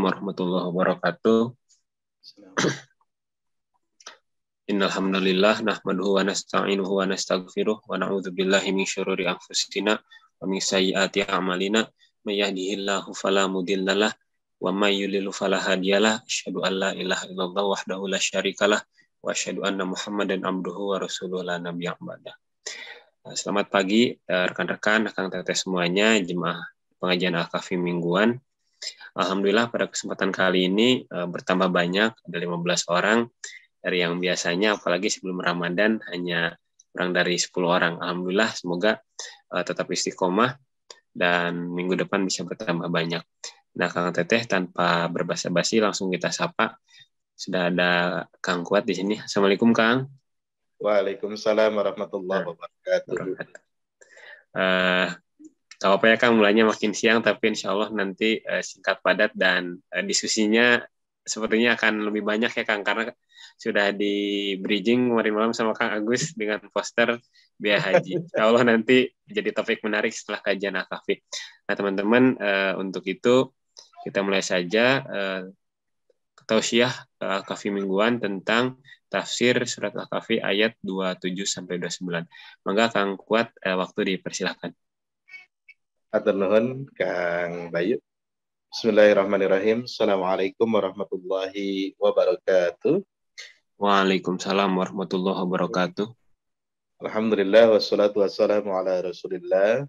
Assalamualaikum warahmatullahi wabarakatuh. Innal hamdalillah nahmaduhu wa nasta'inuhu wa nastaghfiruh wa na'udzu billahi min syururi anfusina wa min sayyiati a'malina may yahdihillahu fala mudhillalah wa may yudlil fala hadiyalah. Asyhadu an la ilaha illallah wahdahu la syarikalah wa asyhadu anna Muhammadan abduhu wa rasuluhu la nabiyya ba'dah. Selamat pagi rekan-rekan, akang teteh semuanya, jemaah pengajian Al-Kahfi mingguan. Alhamdulillah pada kesempatan kali ini bertambah banyak, ada 15 orang dari yang biasanya, apalagi sebelum Ramadan hanya kurang dari 10 orang. Alhamdulillah, semoga tetap istiqomah dan minggu depan bisa bertambah banyak. Nah, Kang Teteh, tanpa berbasa-basi langsung kita sapa. Sudah ada Kang Kuat di sini. Assalamualaikum, Kang. Waalaikumsalam warahmatullahi wabarakatuh. Gak apa ya Kang, mulainya makin siang, tapi insya Allah nanti singkat padat dan diskusinya sepertinya akan lebih banyak ya Kang, karena sudah di bridging kemarin malam sama Kang Agus dengan poster biaya haji. Insya Allah nanti jadi topik menarik setelah kajian Al-Kahfi. Nah teman-teman, untuk itu kita mulai saja tausiah Al-Kahfi mingguan tentang tafsir surat Al-Kahfi ayat 27-29. Maka Kang Kuat, waktu dipersilahkan. Atur nuhun Kang Bayu. Bismillahirrahmanirrahim. Assalamualaikum warahmatullahi wabarakatuh. Waalaikumsalam warahmatullahi wabarakatuh. Alhamdulillah wassalatu wassalamu ala Rasulillah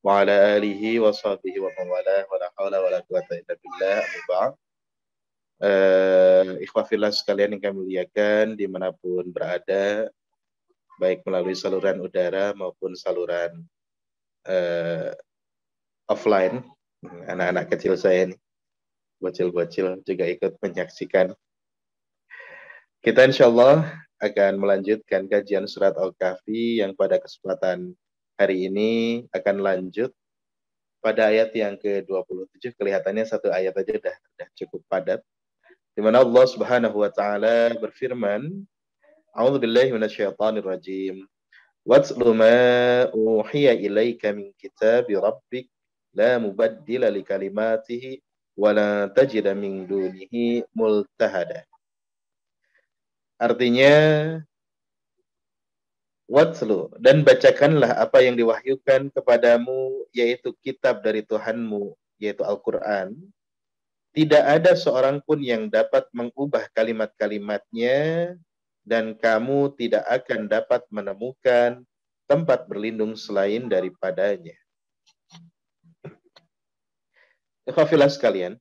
wa ala alihi wa sahbihi wa mawalah wa la haula wa la quwata illa billah. Ikhwah fillah sekalian yang kami muliakan dimanapun berada, baik melalui saluran udara maupun saluran offline. Anak-anak kecil saya ini, bocil-bocil juga ikut menyaksikan. Kita insya Allah akan melanjutkan kajian surat Al-Kahfi yang pada kesempatan hari ini akan lanjut pada ayat yang ke-27. Kelihatannya satu ayat aja udah cukup padat, di mana Allah Subhanahu wa taala berfirman, A'udzubillahi minasyaitonir rajim. Watlu ma uhiya ilaika min kitabi rabbik la mubaddila li kalimatihi wa la tajida min dunihi multahada. Artinya, watlu, dan bacakanlah apa yang diwahyukan kepadamu, yaitu kitab dari Tuhanmu, yaitu Al-Quran. Tidak ada seorang pun yang dapat mengubah kalimat-kalimatnya, dan kamu tidak akan dapat menemukan tempat berlindung selain daripadanya. Ikhwafillah sekalian,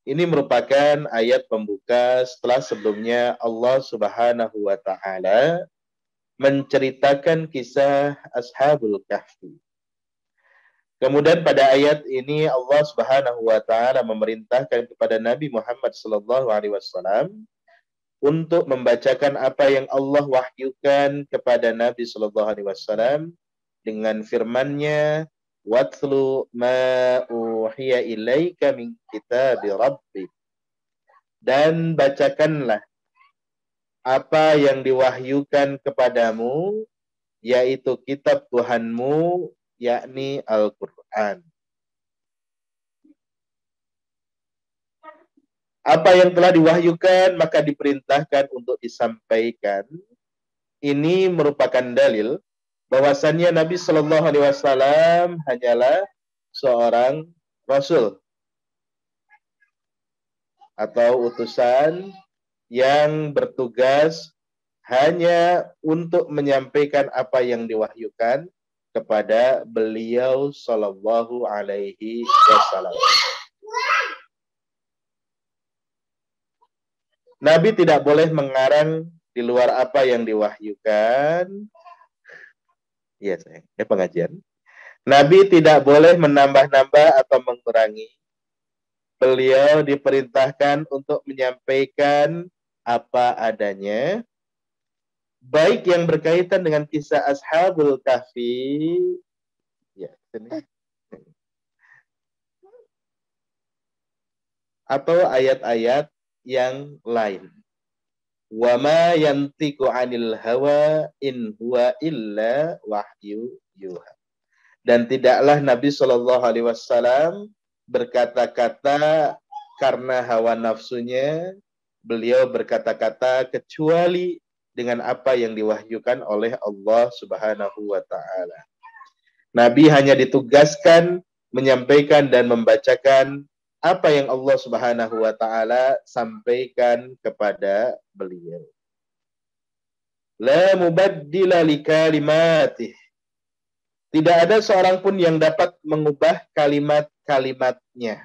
ini merupakan ayat pembuka setelah sebelumnya Allah Subhanahu wa taala menceritakan kisah Ashabul Kahfi. Kemudian pada ayat ini Allah Subhanahu wa taala memerintahkan kepada Nabi Muhammad sallallahu alaihi wasallam untuk membacakan apa yang Allah wahyukan kepada Nabi sallallahu alaihi wasallam dengan firman-Nya, watlu ma uhiya ilaika min kitabi rabbik, dan bacakanlah apa yang diwahyukan kepadamu, yaitu kitab Tuhanmu, yakni Al-Quran. Apa yang telah diwahyukan maka diperintahkan untuk disampaikan. Ini merupakan dalil bahwasannya Nabi Shallallahu Alaihi Wasallam hanyalah seorang rasul atau utusan yang bertugas hanya untuk menyampaikan apa yang diwahyukan kepada beliau Shallallahu Alaihi Wasallam. Nabi tidak boleh mengarang di luar apa yang diwahyukan. Iya sayang, pengajian. Nabi tidak boleh menambah-nambah atau mengurangi. Beliau diperintahkan untuk menyampaikan apa adanya, baik yang berkaitan dengan kisah Ashabul Kahfi, ya, atau ayat-ayat yang lain. Wa ma yantiqu 'anil hawa in huwa illa wahyu yuha. Dan tidaklah Nabi Shallallahu alaihi wasallam berkata-kata karena hawa nafsunya beliau berkata-kata kecuali dengan apa yang diwahyukan oleh Allah Subhanahu wa taala. Nabi hanya ditugaskan menyampaikan dan membacakan apa yang Allah Subhanahu wa taala sampaikan kepada beliau. La mubaddila likalimatih. Tidak ada seorang pun yang dapat mengubah kalimat-kalimatnya.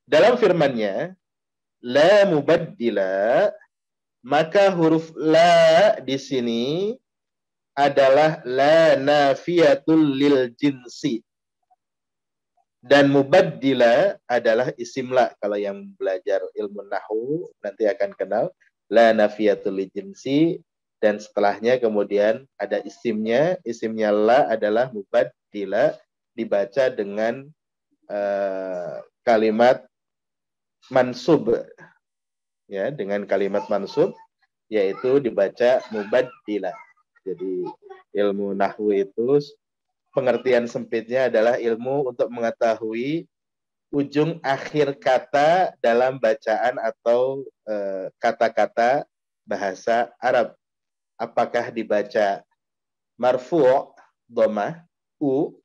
Dalam firman-Nya, la mubaddila, maka huruf la di sini adalah la nafiyatul lil jinsi. Dan mubaddila adalah isim la. Kalau yang belajar ilmu nahwu nanti akan kenal la nafiyatul lil jinsi, dan setelahnya kemudian ada isimnya. Isimnya la adalah mubaddila, dibaca dengan kalimat mansub, ya, dengan kalimat mansub, yaitu dibaca mubaddila. Jadi ilmu nahwu itu pengertian sempitnya adalah ilmu untuk mengetahui ujung akhir kata dalam bacaan atau kata-kata bahasa Arab. Apakah dibaca marfu' dhammah u,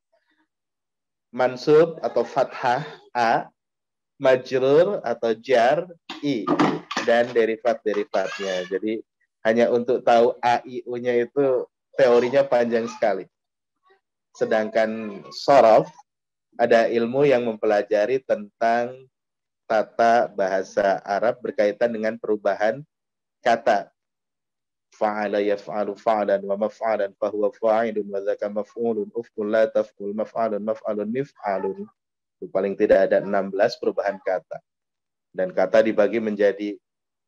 mansub atau fathah a, majrur atau jar i, dan derivat-derivatnya. Jadi hanya untuk tahu a i u-nya itu teorinya panjang sekali. Sedangkan shorof ada ilmu yang mempelajari tentang tata bahasa Arab berkaitan dengan perubahan kata. Fa'ala yaf'alu fa'lan wa maf'alan fahuwa fa'ilun wa dzaka maf'ulun uf'ul la taf'ul maf'alun maf'alun mif'alun. Paling tidak ada 16 perubahan kata. Dan kata dibagi menjadi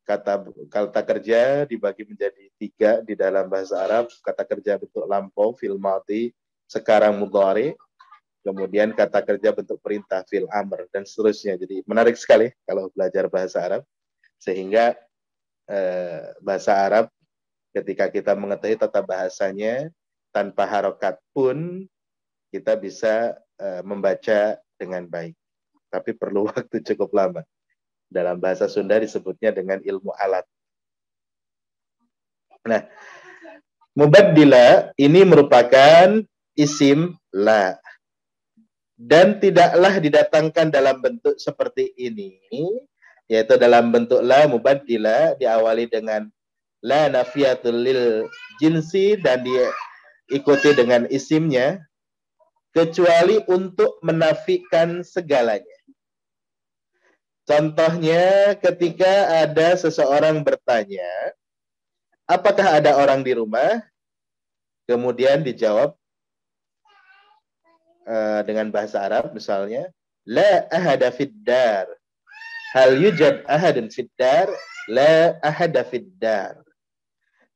kata kerja dibagi menjadi 3 di dalam bahasa Arab. Kata kerja bentuk lampau fil madhi, sekarang mudhari, kemudian kata kerja bentuk perintah fil amr, dan seterusnya. Jadi menarik sekali kalau belajar bahasa Arab, sehingga bahasa Arab ketika kita mengetahui tata bahasanya tanpa harokat pun kita bisa membaca dengan baik. Tapi perlu waktu cukup lama. Dalam bahasa Sunda disebutnya dengan ilmu alat. Nah, mubaddila ini merupakan isim la. Dan tidaklah didatangkan dalam bentuk seperti ini, yaitu dalam bentuk la mubaddila, diawali dengan la nafiyatul lil jinsi dan diikuti dengan isimnya, kecuali untuk menafikan segalanya. Contohnya ketika ada seseorang bertanya, apakah ada orang di rumah? Kemudian dijawab dengan bahasa Arab misalnya, la ahada fid dar. Hal yujad ahadun fid dar? La ahada fid dar.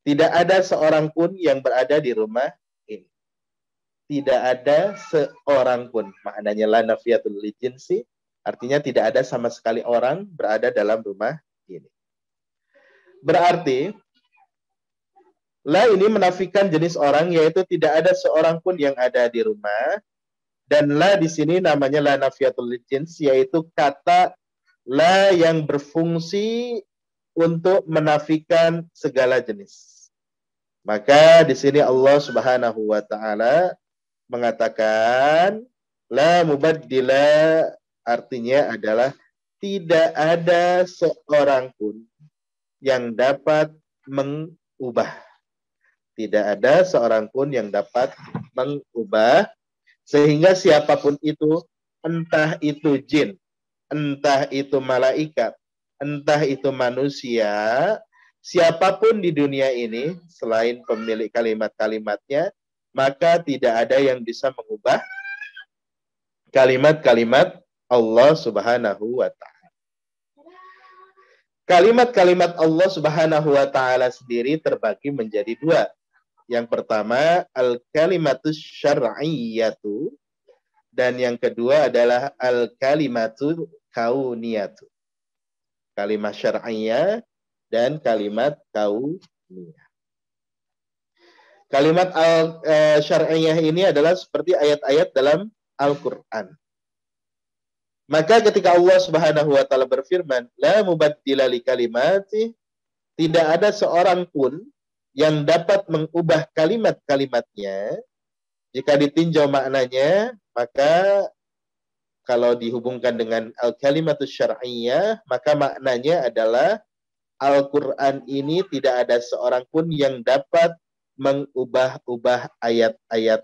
Tidak ada seorang pun yang berada di rumah ini. Tidak ada seorang pun. Maknanya la nafiyatul li jinsi, artinya tidak ada sama sekali orang berada dalam rumah ini. Berarti la ini menafikan jenis orang, yaitu tidak ada seorang pun yang ada di rumah. Dan la di sini namanya la nafiyatul li jins, yaitu kata la yang berfungsi untuk menafikan segala jenis. Maka di sini Allah Subhanahu wa taala mengatakan la mubaddila, artinya adalah tidak ada seorang pun yang dapat mengubah. Tidak ada seorang pun yang dapat mengubah, sehingga siapapun itu, entah itu jin, entah itu malaikat, entah itu manusia, siapapun di dunia ini selain pemilik kalimat-kalimatnya, maka tidak ada yang bisa mengubah kalimat-kalimat Allah Subhanahu wa ta'ala. Kalimat-kalimat Allah Subhanahu wa ta'ala sendiri terbagi menjadi 2. Yang pertama, al-kalimatus syar'iyyatu, dan yang kedua adalah al-kalimatu kauniyatu. Kalimat syar'iyyah dan kalimat kauniyah. Kalimat syar'iyyah ini adalah seperti ayat-ayat dalam Al-Quran. Maka ketika Allah Subhanahu wa taala berfirman, la mubaddila li kalimati, tidak ada seorang pun yang dapat mengubah kalimat-kalimatnya. Jika ditinjau maknanya, maka kalau dihubungkan dengan al-kalimatus syar'iyyah, maka maknanya adalah Al-Quran ini tidak ada seorang pun yang dapat mengubah-ubah ayat-ayat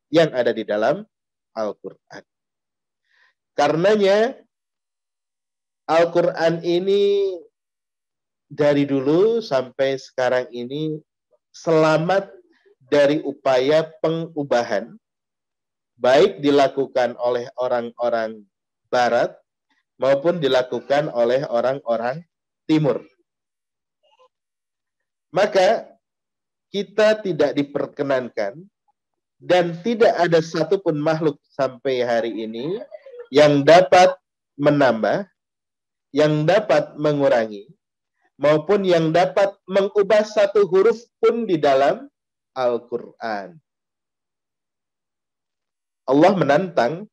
yang ada di dalam Al-Quran. Karenanya, Al-Quran ini dari dulu sampai sekarang ini selamat dari upaya pengubahan, baik dilakukan oleh orang-orang Barat maupun dilakukan oleh orang-orang Timur. Maka kita tidak diperkenankan dan tidak ada satupun makhluk sampai hari ini yang dapat menambah, yang dapat mengurangi, maupun yang dapat mengubah satu huruf pun di dalam Al-Quran. Allah menantang,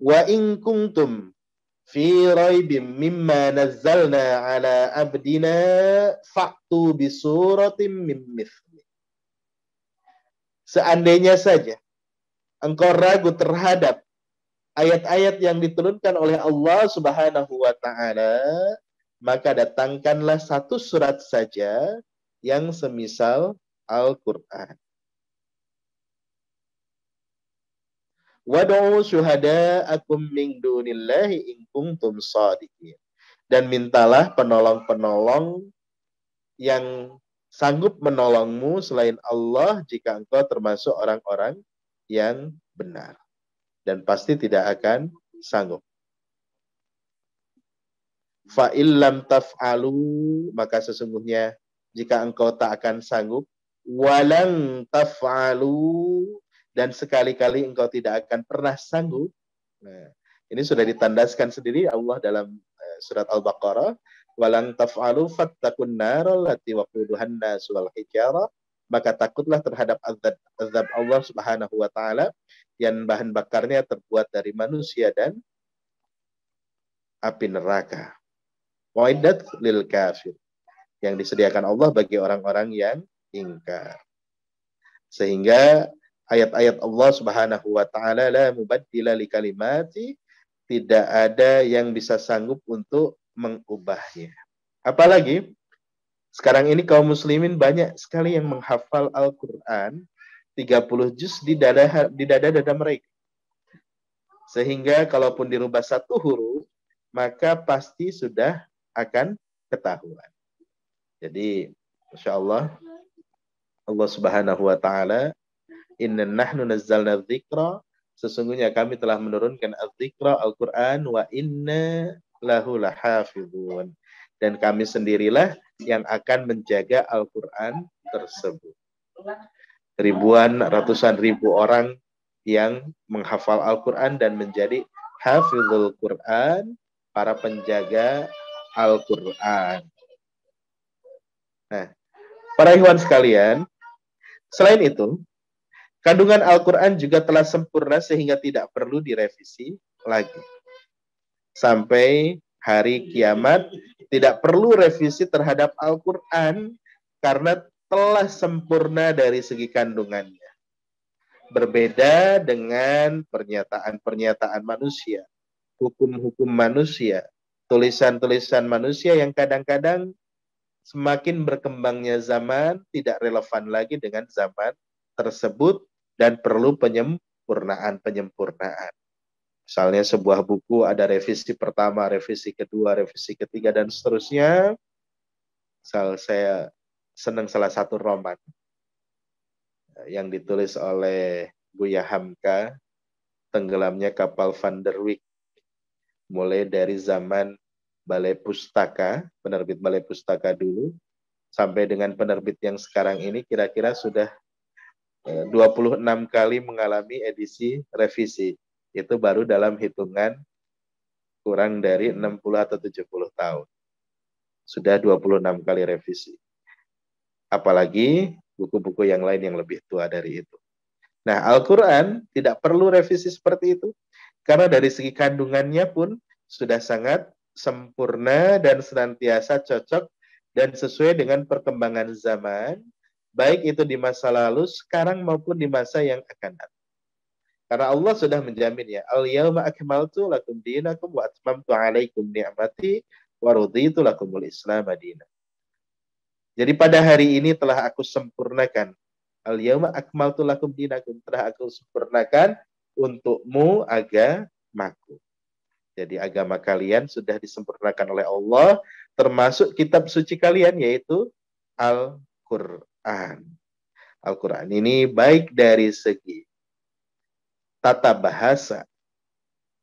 wa in kuntum fi raibim mimma nazzalna ala abdina fa'tu bi suratin min mithli. Seandainya saja engkau ragu terhadap ayat-ayat yang diturunkan oleh Allah Subhanahu wa taala, maka datangkanlah satu surat saja yang semisal Al-Qur'an. Wad'u syuhada'akum min dunillahi in kuntum shadiqin. Dan mintalah penolong-penolong yang sanggup menolongmu selain Allah jika engkau termasuk orang-orang yang benar. Dan pasti tidak akan sanggup. Fa illam taf'alu, maka sesungguhnya jika engkau tak akan sanggup, walang taf'alu, dan sekali-kali engkau tidak akan pernah sanggup. Nah, ini sudah ditandaskan sendiri Allah dalam surat Al-Baqarah, walang taf'alu fattakun naral lati waquduhan nas wal hijarah, maka takutlah terhadap azab Allah Subhanahu wa taala yang bahan bakarnya terbuat dari manusia dan api neraka. Waidat lil kafir, yang disediakan Allah bagi orang-orang yang ingkar. Sehingga ayat-ayat Allah Subhanahu wa taala la mubaddila li kalimati, tidak ada yang bisa sanggup untuk mengubahnya. Apalagi sekarang ini kaum muslimin banyak sekali yang menghafal Al-Qur'an 30 juz di dada mereka. Sehingga kalaupun dirubah satu huruf, maka pasti sudah akan ketahuan. Jadi, Masya Allah, Allah Subhanahu wa ta'ala, inna nahnu nazzalna dzikra, sesungguhnya kami telah menurunkan al-dzikra, Al-Quran, wa inna lahu lahafidhun, dan kami sendirilah yang akan menjaga Al-Quran tersebut. Ribuan, ratusan ribu orang yang menghafal Al-Quran dan menjadi hafizul Quran, para penjaga Al-Quran. Nah, para ikhwan sekalian, selain itu, kandungan Al-Quran juga telah sempurna sehingga tidak perlu direvisi lagi. Sampai hari kiamat, tidak perlu revisi terhadap Al-Quran karena telah sempurna dari segi kandungannya. Berbeda dengan pernyataan-pernyataan manusia, hukum-hukum manusia, tulisan-tulisan manusia yang kadang-kadang semakin berkembangnya zaman tidak relevan lagi dengan zaman tersebut dan perlu penyempurnaan. Misalnya sebuah buku ada revisi pertama, revisi kedua, revisi ketiga, dan seterusnya. Misal saya senang salah satu roman yang ditulis oleh Buya Hamka, Tenggelamnya Kapal Van der Wijk. Mulai dari zaman Balai Pustaka, penerbit Balai Pustaka dulu, sampai dengan penerbit yang sekarang ini kira-kira sudah 26 kali mengalami edisi revisi. Itu baru dalam hitungan kurang dari 60 atau 70 tahun. Sudah 26 kali revisi. Apalagi buku-buku yang lain yang lebih tua dari itu. Nah, Al-Quran tidak perlu revisi seperti itu. Karena dari segi kandungannya pun sudah sangat sempurna dan senantiasa cocok dan sesuai dengan perkembangan zaman, baik itu di masa lalu, sekarang maupun di masa yang akan datang. Karena Allah sudah menjamin ya, al-yawma akmaltu lakum dinakum wa atmamtu alaikum ni'mati wa raditu lakumul Islam madinah. Jadi pada hari ini telah aku sempurnakan. Al-yawma akmaltu lakum dinakum, telah aku sempurnakan untukmu agamaku. Jadi agama kalian sudah disempurnakan oleh Allah, termasuk kitab suci kalian, yaitu Al-Quran. Al-Quran ini baik dari segi tata bahasa,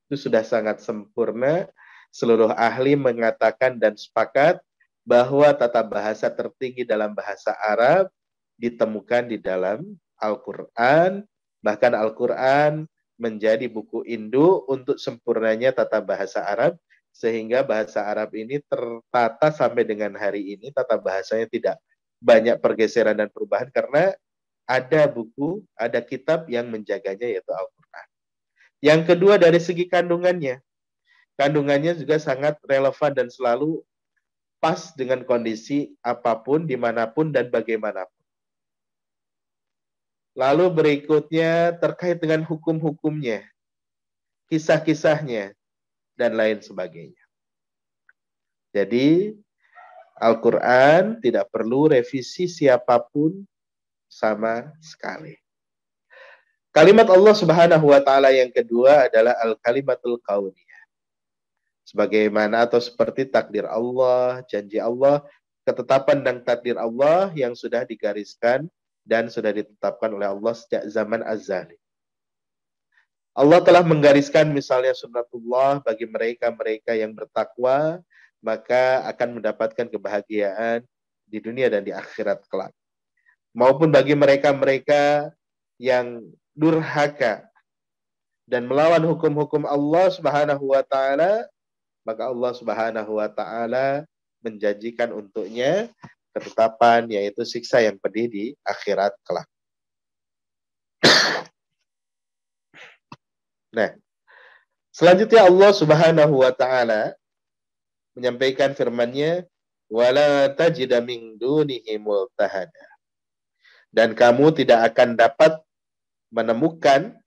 itu sudah sangat sempurna. Seluruh ahli mengatakan dan sepakat bahwa tata bahasa tertinggi dalam bahasa Arab ditemukan di dalam Al-Quran. Bahkan Al-Quran menjadi buku induk untuk sempurnanya tata bahasa Arab, sehingga bahasa Arab ini tertata sampai dengan hari ini, tata bahasanya tidak banyak pergeseran dan perubahan, karena ada buku, ada kitab yang menjaganya, yaitu Al-Quran. Yang kedua dari segi kandungannya. Kandungannya juga sangat relevan dan selalu pas dengan kondisi apapun, dimanapun, dan bagaimanapun. Lalu berikutnya terkait dengan hukum-hukumnya, kisah-kisahnya, dan lain sebagainya. Jadi, Al-Quran tidak perlu revisi siapapun sama sekali. Kalimat Allah Subhanahu wa Ta'ala yang kedua adalah al-kalimatul kauniyah. Sebagaimana atau seperti takdir Allah, janji Allah, ketetapan dan takdir Allah yang sudah digariskan dan sudah ditetapkan oleh Allah sejak zaman azali. Allah telah menggariskan misalnya sunnatullah bagi mereka-mereka yang bertakwa, maka akan mendapatkan kebahagiaan di dunia dan di akhirat kelak. Maupun bagi mereka-mereka yang durhaka dan melawan hukum-hukum Allah Subhanahu wa Ta'ala, maka Allah Subhanahu wa Ta'ala menjanjikan untuknya ketetapan, yaitu siksa yang pedih di akhirat kelak. Nah, selanjutnya Allah Subhanahu wa Ta'ala menyampaikan firman-Nya, wala tajida min dunihi multahada. Dan kamu tidak akan dapat menemukan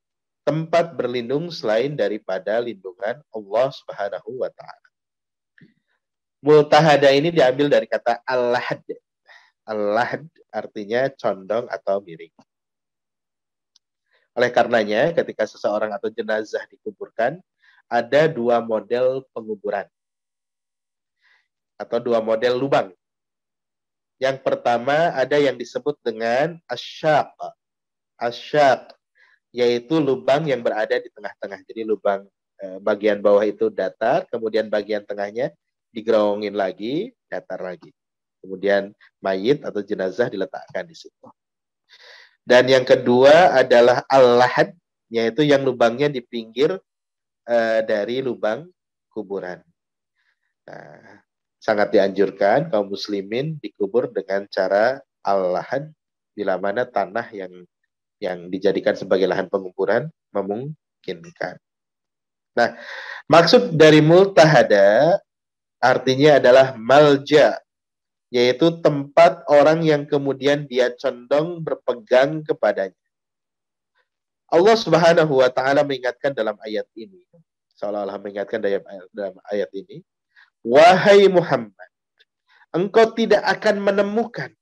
tempat berlindung selain daripada lindungan Allah Subhanahu wa Ta'ala. Multahada ini diambil dari kata al-lahad. Al-lahad artinya condong atau miring. Oleh karenanya, ketika seseorang atau jenazah dikuburkan, ada dua model penguburan atau dua model lubang. Yang pertama ada yang disebut dengan asyaq. Asyaq yaitu lubang yang berada di tengah-tengah. Jadi lubang bagian bawah itu datar, kemudian bagian tengahnya digerongin lagi, datar lagi. Kemudian mayit atau jenazah diletakkan di situ. Dan yang kedua adalah al-lahad, yaitu yang lubangnya di pinggir dari lubang kuburan. Nah, sangat dianjurkan kaum muslimin dikubur dengan cara al-lahad, bila mana tanah yang dijadikan sebagai lahan penguburan memungkinkan. Nah, maksud dari multahada artinya adalah malja, yaitu tempat orang yang kemudian dia condong berpegang kepadanya. Allah Subhanahu wa Ta'ala mengingatkan dalam ayat ini, seolah-olah mengingatkan dalam ayat ini, wahai Muhammad, engkau tidak akan menemukan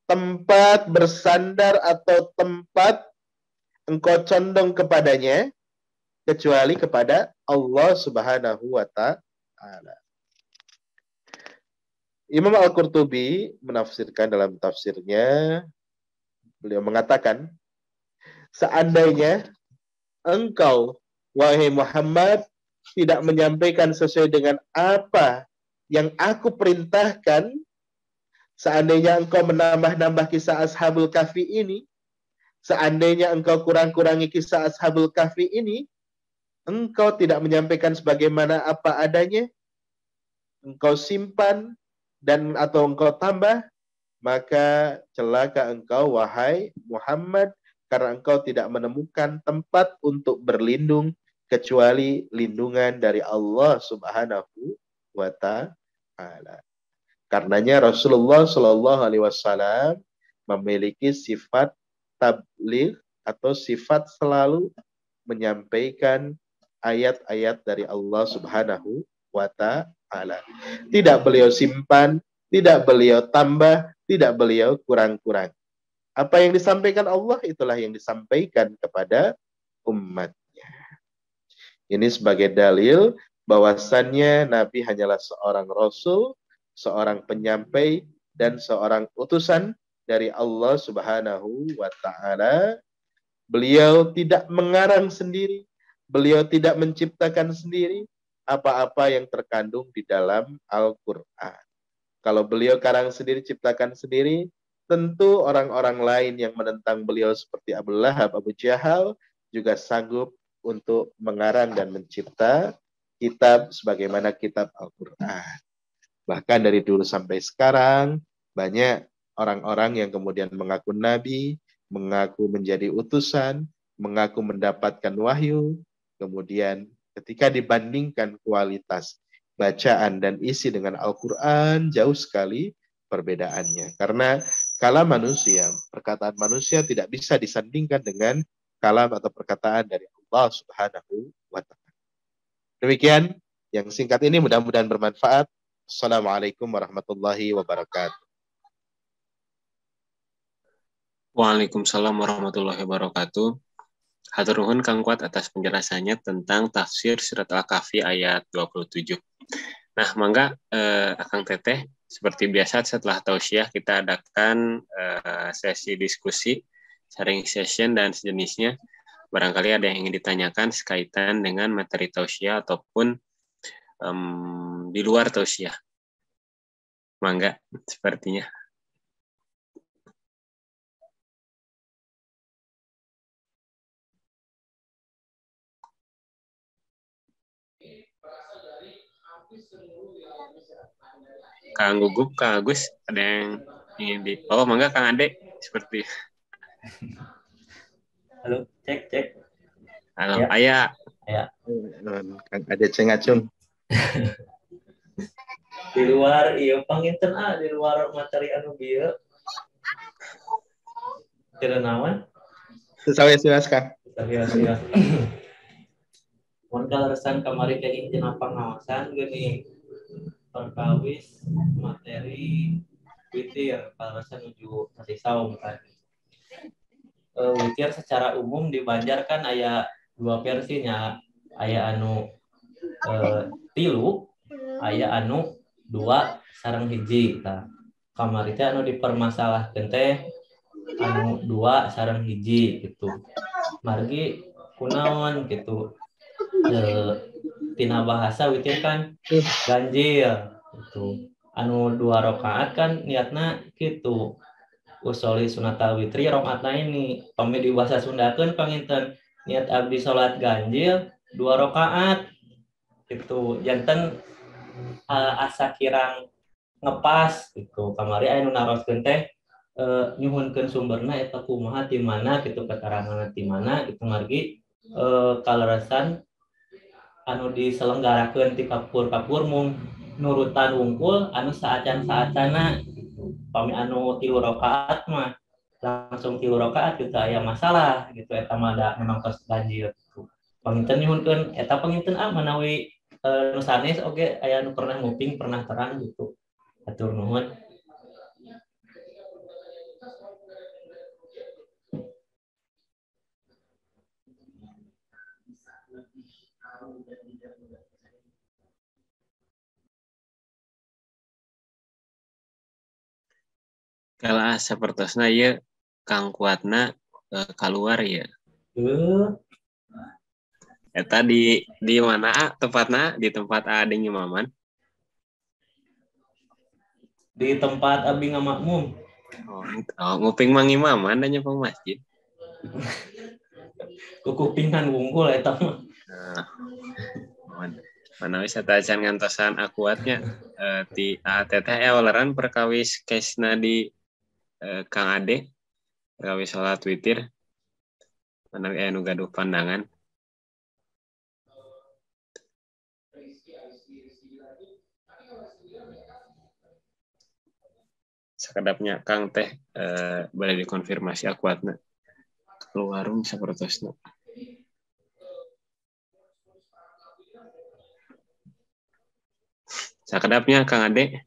tempat bersandar atau tempat engkau condong kepadanya kecuali kepada Allah Subhanahu wa Ta'ala. Imam Al-Qurtubi menafsirkan dalam tafsirnya, beliau mengatakan, seandainya engkau, wahai Muhammad, tidak menyampaikan sesuai dengan apa yang aku perintahkan, seandainya engkau menambah-nambah kisah Ashabul Kahfi ini, seandainya engkau kurang-kurangi kisah Ashabul Kahfi ini, engkau tidak menyampaikan sebagaimana apa adanya, engkau simpan dan atau engkau tambah, maka celaka engkau, wahai Muhammad, karena engkau tidak menemukan tempat untuk berlindung kecuali lindungan dari Allah Subhanahu wa Ta'ala. Karenanya Rasulullah Shallallahu Alaihi Wasallam memiliki sifat tabligh atau sifat selalu menyampaikan ayat-ayat dari Allah Subhanahu wa Ta'ala. Tidak beliau simpan, tidak beliau tambah, tidak beliau kurang-kurang. Apa yang disampaikan Allah itulah yang disampaikan kepada umatnya. Ini sebagai dalil bahwasannya Nabi hanyalah seorang Rasul, seorang penyampai, dan seorang utusan dari Allah Subhanahu wa Ta'ala. Beliau tidak mengarang sendiri, beliau tidak menciptakan sendiri apa-apa yang terkandung di dalam Al-Quran. Kalau beliau karang sendiri, ciptakan sendiri, tentu orang-orang lain yang menentang beliau seperti Abu Lahab, Abu Jahal juga sanggup untuk mengarang dan mencipta kitab sebagaimana kitab Al-Quran. Bahkan dari dulu sampai sekarang, banyak orang-orang yang kemudian mengaku nabi, mengaku menjadi utusan, mengaku mendapatkan wahyu, kemudian ketika dibandingkan kualitas bacaan dan isi dengan Al-Quran, jauh sekali perbedaannya. Karena kalam manusia, perkataan manusia tidak bisa disandingkan dengan kalam atau perkataan dari Allah Subhanahu wa Ta'ala. Demikian yang singkat ini mudah-mudahan bermanfaat. Assalamualaikum warahmatullahi wabarakatuh. Waalaikumsalam warahmatullahi wabarakatuh. Hatur nuhun Kang Kuat atas penjelasannya tentang tafsir surat Al-Kahfi ayat 27. Nah, mangga Akang Teteh, seperti biasa setelah tausiah kita adakan sesi diskusi, sharing session dan sejenisnya. Barangkali ada yang ingin ditanyakan sekaitan dengan materi tausiah ataupun di luar tausiah. Mangga, sepertinya. Kang Gugup, Kang Agus, ada yang ingin di... Oh, mangga Kang Ade, seperti... Halo, cek. Halo, ya. Ayah. Kang Ade Cengacung. Di luar, iya, panginten di luar materi anu bieu. Teu naon? Sawias Kang. Sawias. Mun kaleresan kamari teh intin pangaosan geuning perkawis materi witir kaleresan nuju tadi saum kan. Witir secara umum di Banjar kan aya dua versinya, aya anu 3, aya anu 2 sareng hiji. Nah, kamari teh anu dipermasalahkeun teh anu 2 sareng hiji gitu. Margi kunaon gitu. Tina bahasa witir kan ganjil gitu. Anu 2 rakaat kan niatna gitu. Usoli sunata witri rakaatna ini pami di bahasa Sundakeun panginten niat abdi salat ganjil 2 rakaat gitu. Janten asa kirang ngepas gitu. Kamari aya nu naroskeun teh nyuhunkeun sumberna eta kumaha ti mana gitu, keterangan ti mana gitu margi kaleresan anu diselenggarakeun ti kapur mung nurutan wungkul anu saacan-saacana gitu. Pami anu 3 rakaat mah langsung 3 rakaat gitu aya masalah gitu, eta mah da memang tos ganjil gitu. Panginten nyuhunkeun eta panginten manawi nu sanes oge aya nu pernah nguping pernah terang gitu. Hatur nuhun. Kalau sapertosna ieu Kang Kuatna keluar ya. Eta di mana tempatna? Di tempat Ade ngimaman? Di tempat abdi ngamakmum. Oh, nguping mang imaman dan nyepeng masjid. Kukupingan wungkul eta mah. Mana wis eta acan ngantosan akuatnya ti teteh awaleran perkawis kesna di Kang Ade perkawis salat witir mana aya nu gaduh pandangan. Sakedapnya Kang teh boleh dikonfirmasi akuatna. Keluar bisa protesna. Sakedapnya Kang Ade.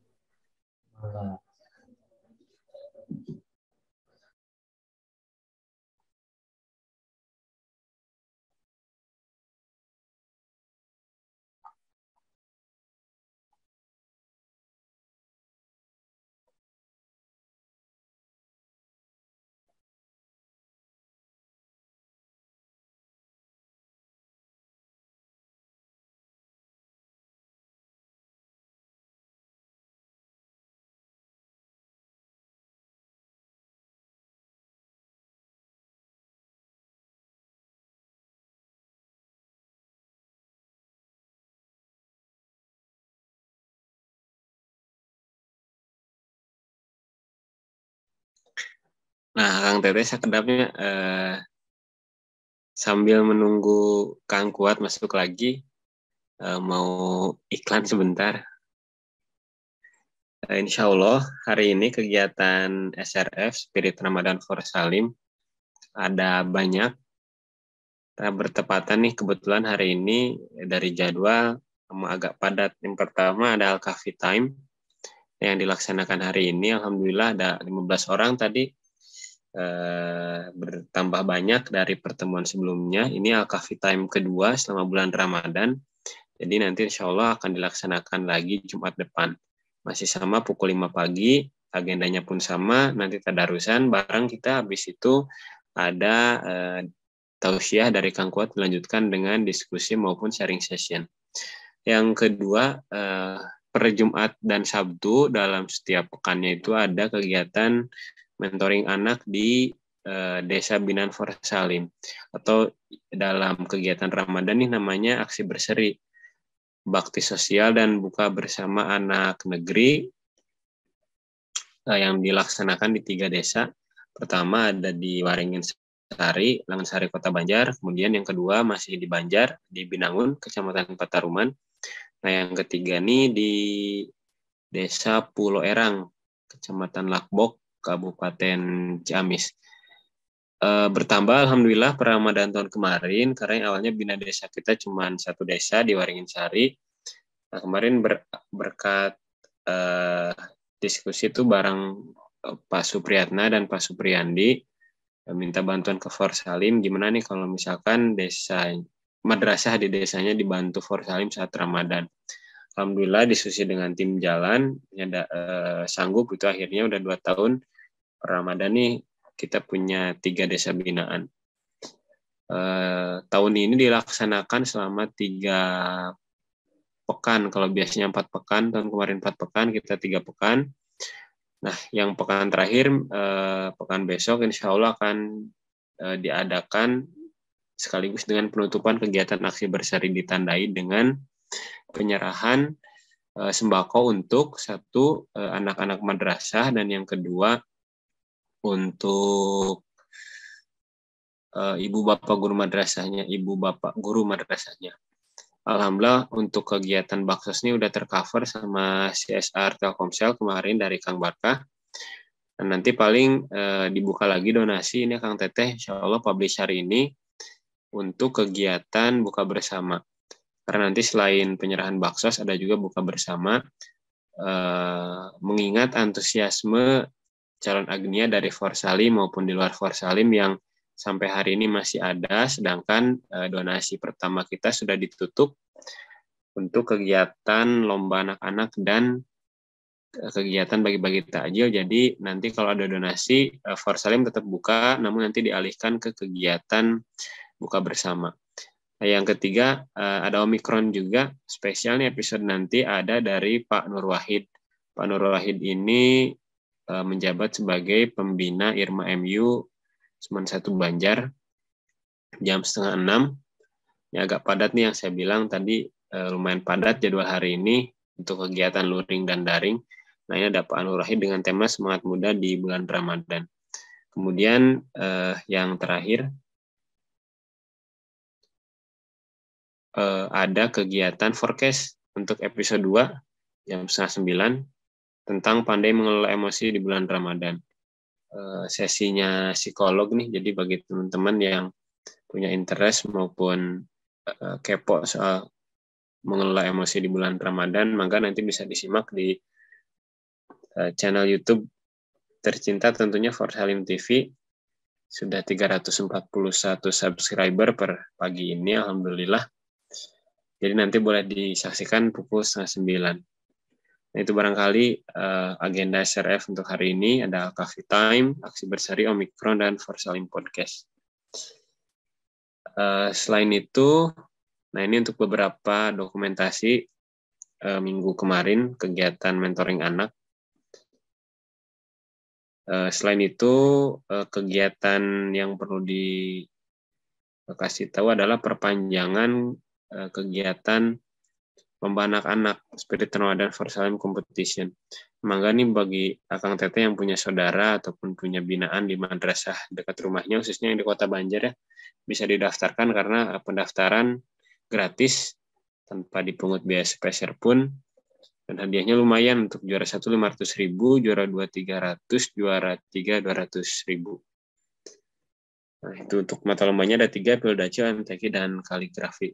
Nah, Kang Teteh sakedapnya sambil menunggu Kang Kuat masuk lagi, mau iklan sebentar. Insya Allah hari ini kegiatan SRF Spirit Ramadan for Salim ada banyak. Bertepatan nih kebetulan hari ini dari jadwal agak padat. Yang pertama ada Al-Kahfi Time yang dilaksanakan hari ini. Alhamdulillah ada 15 orang tadi. Bertambah banyak dari pertemuan sebelumnya. Ini Al-Kahfi Time kedua selama bulan Ramadan. Jadi nanti insya Allah akan dilaksanakan lagi Jumat depan. Masih sama pukul 5 pagi, agendanya pun sama, nanti tadarusan bareng kita, habis itu ada tausiah dari Kang Kuat dilanjutkan dengan diskusi maupun sharing session. Yang kedua, per Jumat dan Sabtu dalam setiap pekannya itu ada kegiatan mentoring anak di Desa Binaan for Salim, atau dalam kegiatan Ramadan nih namanya Aksi Berseri, bakti sosial dan buka bersama anak negeri yang dilaksanakan di 3 desa. Pertama ada di Waringin Sari, Langansari, Kota Banjar. Kemudian yang kedua masih di Banjar, di Binangun, Kecamatan Pataruman. Nah yang ketiga nih di Desa Pulau Erang, Kecamatan Lakbok, Kabupaten Ciamis. Bertambah alhamdulillah per Ramadan tahun kemarin, karena yang awalnya bina desa kita cuma 1 desa di Waringin Sari. Nah, kemarin berkat diskusi itu bareng Pak Supriyatna dan Pak Supriyandi minta bantuan ke Forsalim, gimana nih kalau misalkan desa madrasah di desanya dibantu Forsalim saat Ramadan. Alhamdulillah diskusi dengan tim jalan sanggup, itu akhirnya udah 2 tahun Ramadan nih kita punya 3 desa binaan. Tahun ini dilaksanakan selama 3 pekan. Kalau biasanya 4 pekan, tahun kemarin 4 pekan, kita 3 pekan. Nah, yang pekan terakhir, pekan besok insya Allah akan diadakan sekaligus dengan penutupan kegiatan aksi berseri, ditandai dengan penyerahan sembako untuk 1 anak-anak madrasah, dan yang kedua untuk ibu bapak guru madrasahnya, Alhamdulillah untuk kegiatan Baksos ini udah tercover sama CSR Telkomsel kemarin dari Kang Barkah. Dan nanti paling dibuka lagi donasi ini Kang Teteh, insya Allah publish hari ini untuk kegiatan buka bersama. Karena nanti selain penyerahan Baksos ada juga buka bersama, mengingat antusiasme calon agnia dari Forsalim maupun di luar Forsalim yang sampai hari ini masih ada, sedangkan donasi pertama kita sudah ditutup untuk kegiatan lomba anak-anak dan kegiatan bagi-bagi takjil. Jadi nanti kalau ada donasi, Forsalim tetap buka, namun nanti dialihkan ke kegiatan buka bersama. Nah, yang ketiga, ada Omikron juga, spesial nih episode nanti ada dari Pak Nur Wahid. Pak Nur Wahid ini menjabat sebagai pembina Irma MU Semen 1 Banjar, jam 5:30. Ini agak padat nih yang saya bilang tadi, lumayan padat jadwal hari ini untuk kegiatan luring dan daring. Nah ini ada Pak Nur Wahid dengan tema Semangat Muda di bulan Ramadan. Kemudian yang terakhir, ada kegiatan forecast untuk episode 2 jam 8:30 tentang pandai mengelola emosi di bulan Ramadan. Sesinya psikolog nih, jadi bagi teman-teman yang punya interest maupun kepo soal mengelola emosi di bulan Ramadan, maka nanti bisa disimak di channel YouTube tercinta tentunya Forsalim TV. Sudah 341 subscriber per pagi ini, alhamdulillah. Jadi nanti boleh disaksikan pukul 8:30. Nah, itu barangkali agenda SRF untuk hari ini. Ada Coffee Time, Aksi Berseri, Omikron, dan Forsalim Podcast. Selain itu, nah ini untuk beberapa dokumentasi minggu kemarin, kegiatan mentoring anak. Selain itu, kegiatan yang perlu dikasih tahu adalah perpanjangan kegiatan lomba anak-anak Spirit Ramadan Forsalim Competition. Mangga nih bagi Akang Teteh yang punya saudara ataupun punya binaan di madrasah dekat rumahnya, khususnya yang di Kota Banjar ya, bisa didaftarkan karena pendaftaran gratis tanpa dipungut biaya sepeser pun. Dan hadiahnya lumayan, untuk juara 1 500.000, juara 2 300, juara 3 200.000. Nah, itu untuk mata lombanya ada 3, Pildaco, MTQ, dan kaligrafi.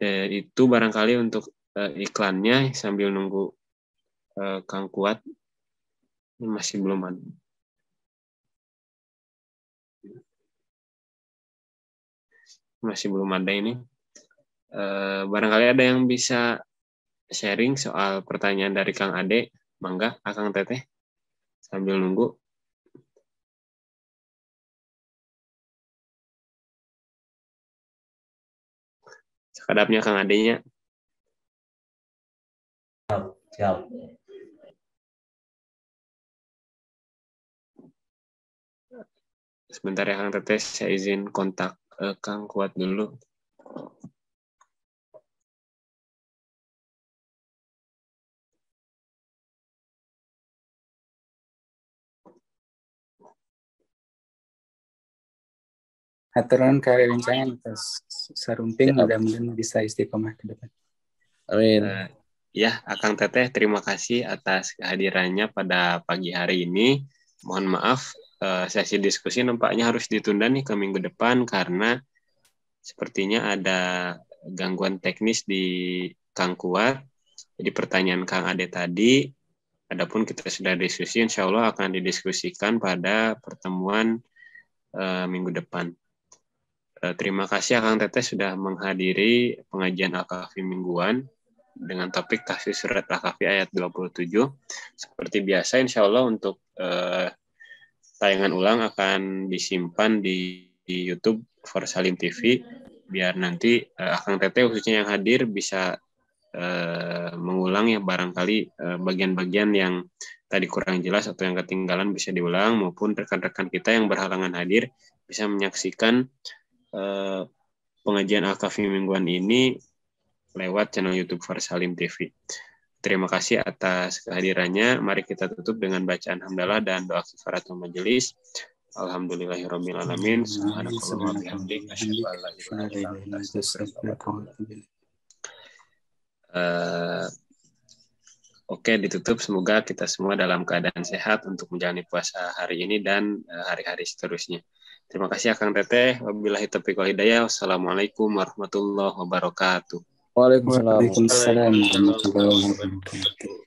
Itu barangkali untuk iklannya, sambil nunggu Kang Kuat. Ini masih belum ada. Ini. Barangkali ada yang bisa sharing soal pertanyaan dari Kang Ade, mangga Akang Teteh sambil nunggu. Sekadapnya Kang Adenya. Siap. Sebentar ya Kang Teteh, saya izin kontak Kang Kuat dulu. Aturan karya rencangan atas Sarumping, mudah-mudahan bisa istiqomah ke depan. Amin. Ya, Akang Teteh, terima kasih atas kehadirannya pada pagi hari ini. Mohon maaf, sesi diskusi nampaknya harus ditunda nih ke minggu depan karena sepertinya ada gangguan teknis di Kang Kuat. Jadi pertanyaan Kang Ade tadi, adapun kita sudah diskusi, insya Allah akan didiskusikan pada pertemuan minggu depan. Terima kasih Akang Teteh sudah menghadiri pengajian Al-Kahfi mingguan dengan topik Tahfiz Surat Al-Kahfi ayat 27. Seperti biasa, insya Allah untuk tayangan ulang akan disimpan di YouTube Forsalim TV, biar nanti Akang Teteh khususnya yang hadir bisa mengulang ya, barangkali bagian-bagian yang tadi kurang jelas atau yang ketinggalan bisa diulang, maupun rekan-rekan kita yang berhalangan hadir bisa menyaksikan pengajian Al-Kahfi mingguan ini lewat channel YouTube Forsalim TV. Terima kasih atas kehadirannya. Mari kita tutup dengan bacaan hamdalah dan doa kifaratul majelis. Alhamdulillahirabbil alamin. Subhanakallahumma wa bihamdika asyhadu an la ilaha illa anta astaghfiruka wa atubu ilaik. Oke, ditutup. Semoga kita semua dalam keadaan sehat untuk menjalani puasa hari ini dan hari-hari seterusnya. Terima kasih Akang Teteh. Wabillahi taufiq wal hidayah. Wassalamualaikum warahmatullahi wabarakatuh. Waalaikumsalam warahmatullahi wabarakatuh.